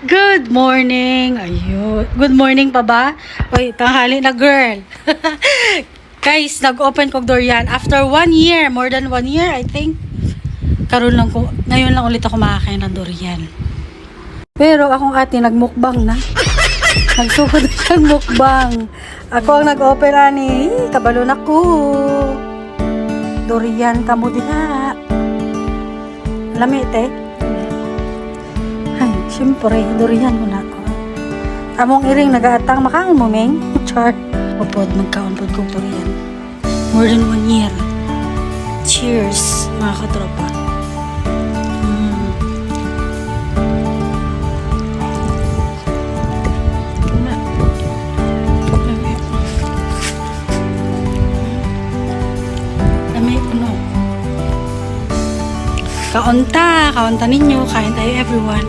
Good morning. Ayun. Good morning pa ba? Oy, tanghali na girl. Guys, nag-open kong door yan. After 1 year, more than 1 year, I think. Ngayon lang ulit ako makakain ng durian. Pero akong ate, nagmukbang na. Nagsugod na siyang mukbang. Ako ang nag-open ani. Kabalo na ko. Durian kamo diha. Lami, te. Ay, siyempre, durian ko na ako. Among iring nag-aatang makain mo, Meng. Char. Upod, magkaunpod kong durian. More than 1 year. Cheers, mga katropa. Kaunta ninyo, kain tayo everyone.